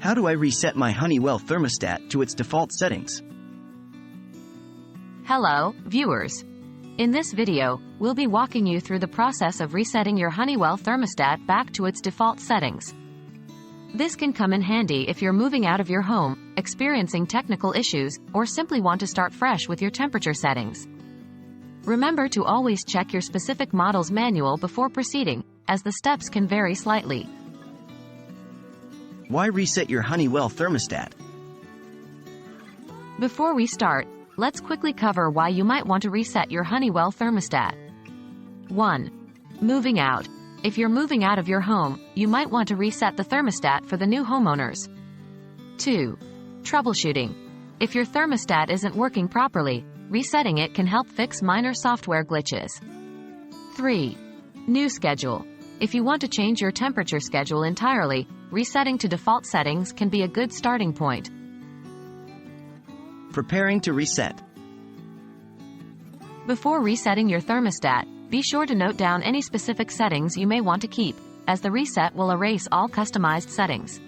How do I reset my Honeywell thermostat to its default settings? Hello, viewers. In this video, we'll be walking you through the process of resetting your Honeywell thermostat back to its default settings. This can come in handy if you're moving out of your home, experiencing technical issues, or simply want to start fresh with your temperature settings. Remember to always check your specific model's manual before proceeding, as the steps can vary slightly. Why reset your Honeywell thermostat? Before we start, let's quickly cover why you might want to reset your Honeywell thermostat. 1. Moving out. If you're moving out of your home, you might want to reset the thermostat for the new homeowners. 2. Troubleshooting. If your thermostat isn't working properly, resetting it can help fix minor software glitches. 3. New schedule. If you want to change your temperature schedule entirely, resetting to default settings can be a good starting point. Preparing to reset. Before resetting your thermostat, be sure to note down any specific settings you may want to keep, as the reset will erase all customized settings.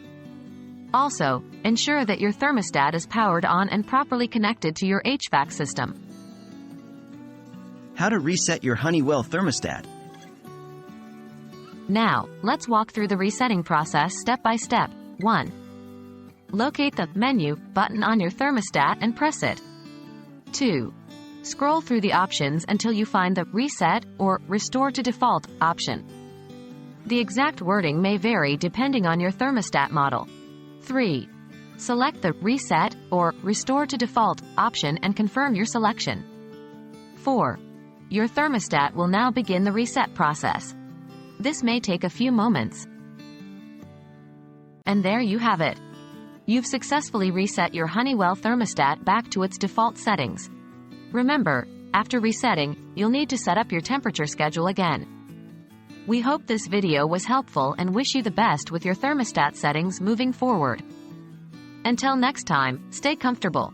Also, ensure that your thermostat is powered on and properly connected to your HVAC system. How to reset your Honeywell thermostat. Now, let's walk through the resetting process step by step. 1. Locate the menu button on your thermostat and press it. 2. Scroll through the options until you find the Reset or Restore to Default option. The exact wording may vary depending on your thermostat model. 3. Select the Reset or Restore to Default option and confirm your selection. 4. Your thermostat will now begin the reset process. This may take a few moments. And there you have it. You've successfully reset your Honeywell thermostat back to its default settings. Remember, after resetting, you'll need to set up your temperature schedule again. We hope this video was helpful and wish you the best with your thermostat settings moving forward. Until next time, stay comfortable.